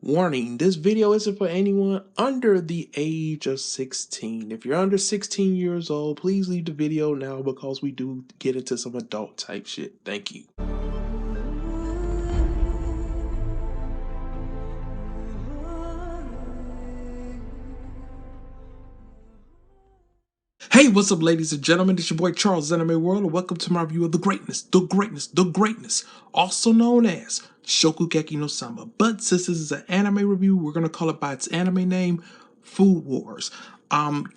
Warning, this video isn't for anyone under the age of 16. If you're under 16 years old, please leave the video now because we do get into some adult type shit. Thank you. Hey, what's up, ladies and gentlemen? It's your boy CharlesISanimeWorld, and welcome to my review of the greatness, also known as Shokugeki no Soma. But since this is an anime review, we're gonna call it by its anime name, Food Wars.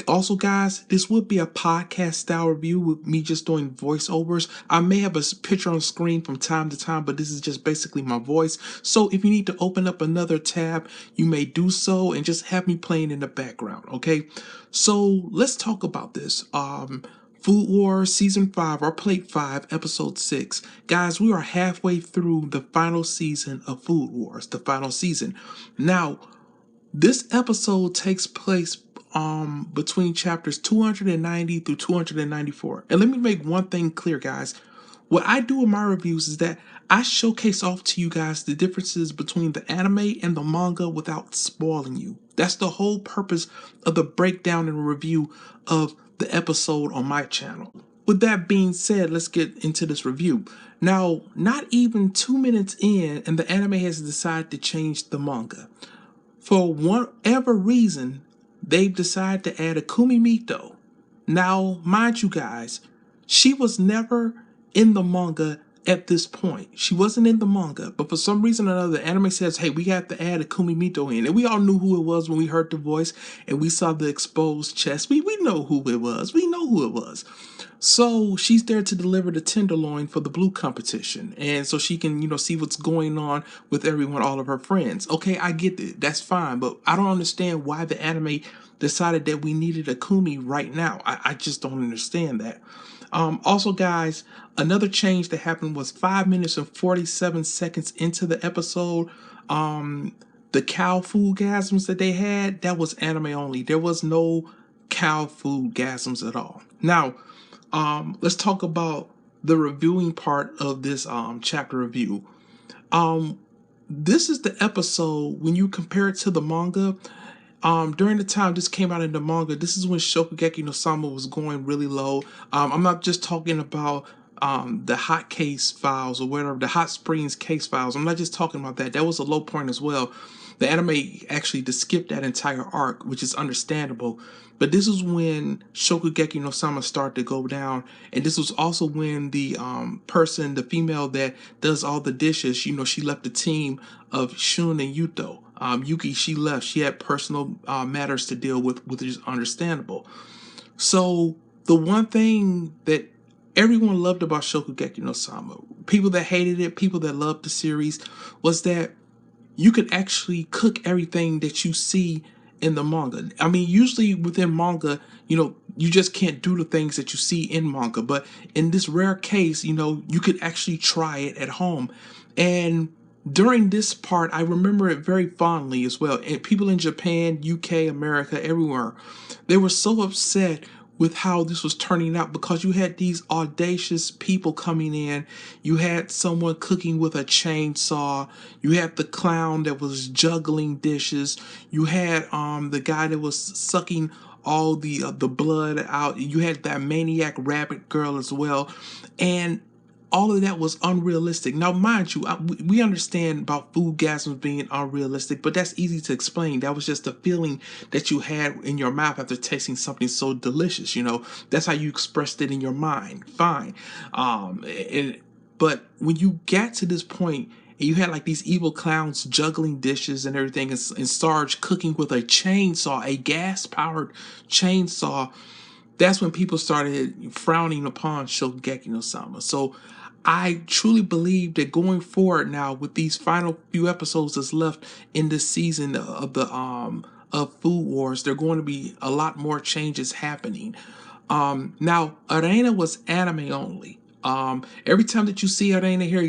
Also, guys, this would be a podcast style review with me just doing voiceovers. I may have a picture on screen from time to time, but this is just basically my voice. So if you need to open up another tab, you may do so and just have me playing in the background, okay? So let's talk about this. Food Wars Season 5, or Plate 5, Episode 6. Guys, we are halfway through the final season of Food Wars, the final season. Now, this episode takes place between chapters 290 through 294. And let me make one thing clear, guys. What I do in my reviews is that I showcase off to you guys the differences between the anime and the manga without spoiling you. That's the whole purpose of the breakdown and review of the episode on my channel. With that being said, let's get into this review. Now, not even 2 minutes in, and the anime has decided to change the manga. For whatever reason, they've decided to add a Kumimito. Now, mind you guys, she was never in the manga at this point. She wasn't in the manga, but for some reason or another, the anime says, hey, we have to add a Kumimito in. And we all knew who it was when we heard the voice and we saw the exposed chest. We know who it was. We know who it was. So she's there to deliver the tenderloin for the blue competition. And so she can, see what's going on with everyone, all of her friends. Okay, I get it. That's fine. But I don't understand why the anime decided that we needed a Kumi right now. I just don't understand that. Also, guys, another change that happened was 5 minutes and 47 seconds into the episode. The cow foodgasms that they had, that was anime only. There was no cow foodgasms at all. Now, let's talk about the reviewing part of this chapter review. This is the episode when you compare it to the manga. During the time this came out in the manga, this is when Shokugeki no Soma was going really low. I'm not just talking about the hot case files or whatever, the hot springs case files. I'm not just talking about that. That was a low point as well. The anime actually just skipped that entire arc, which is understandable. But this is when Shokugeki no Soma started to go down. And this was also when the person, the female that does all the dishes, she left the team of Shun and Yuto. Yuki, she left. She had personal matters to deal with, which is understandable. So the one thing that everyone loved about Shokugeki no Soma, people that hated it, people that loved the series, was that you could actually cook everything that you see in the manga. I mean, usually within manga, you just can't do the things that you see in manga. But in this rare case, you could actually try it at home. And during this part, I remember it very fondly as well. And people in Japan, UK, America, everywhere, they were so upset with how this was turning out because you had these audacious people coming in. You had someone cooking with a chainsaw. You had the clown that was juggling dishes. You had the guy that was sucking all the blood out. You had that maniac rabbit girl as well. And all of that was unrealistic. Now, mind you, we understand about foodgasms being unrealistic, but that's easy to explain. That was just the feeling that you had in your mouth after tasting something so delicious. That's how you expressed it in your mind. Fine. But when you get to this point, and you had like these evil clowns juggling dishes and everything, and Sarge cooking with a chainsaw, a gas-powered chainsaw, that's when people started frowning upon Shokugeki no Soma. So I truly believe that going forward now with these final few episodes that's left in this season of the of Food Wars, there are going to be a lot more changes happening. Now, Arena was anime only. Every time that you see Arena here,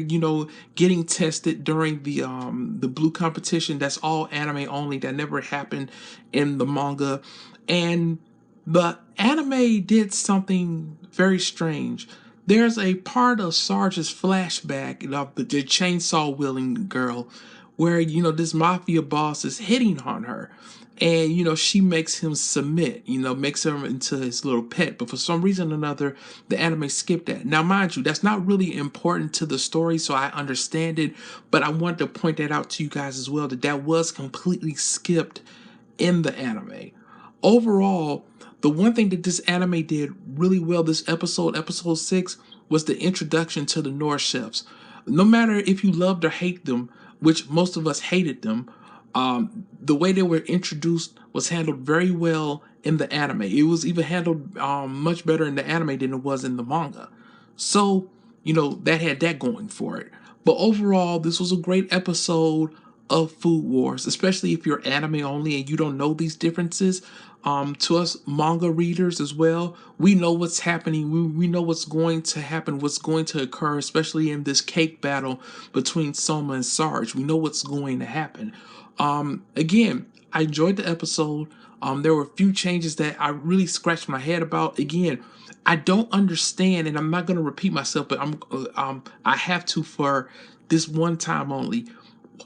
getting tested during the blue competition, that's all anime only. That never happened in the manga. And the anime did something very strange. There's a part of Sarge's flashback of the chainsaw wielding girl where, this mafia boss is hitting on her. And, she makes him submit, makes him into his little pet. But for some reason or another, the anime skipped that. Now, mind you, that's not really important to the story, so I understand it. But I wanted to point that out to you guys as well, that was completely skipped in the anime. Overall, the one thing that this anime did really well this episode 6, was the introduction to the Norse chefs. No matter if you loved or hate them, which most of us hated them, the way they were introduced was handled very well in the anime. It was even handled much better in the anime than it was in the manga. So, that had that going for it. But overall, this was a great episode of Food Wars, especially if you're anime only and you don't know these differences. To us manga readers as well, we know what's happening. We know what's going to happen, what's going to occur, especially in this cake battle between Soma and Sarge. We know what's going to happen. Again, I enjoyed the episode. There were a few changes that I really scratched my head about. Again, I don't understand, and I'm not going to repeat myself, but I have to for this one time only.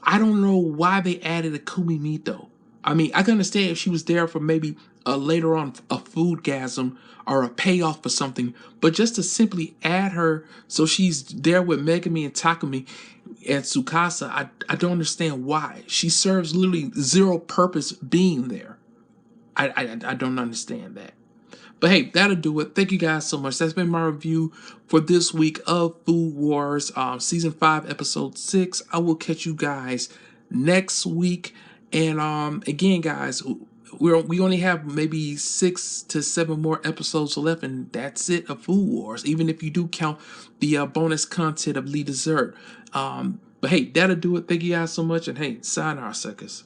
I don't know why they added a Kumimito. I mean, I can understand if she was there for maybe later on a foodgasm or a payoff for something, but just to simply add her so she's there with Megami and Takumi and Tsukasa, I don't understand why. She serves literally zero purpose being there. I don't understand that. But hey, that'll do it. Thank you guys so much. That's been my review for this week of Food Wars, Season 5, Episode 6. I will catch you guys next week. And again, guys, we only have maybe 6 to 7 more episodes left, and that's it of Food Wars, even if you do count the bonus content of Lee Dessert. But hey, that'll do it. Thank you guys so much. And hey, sayonara, suckers.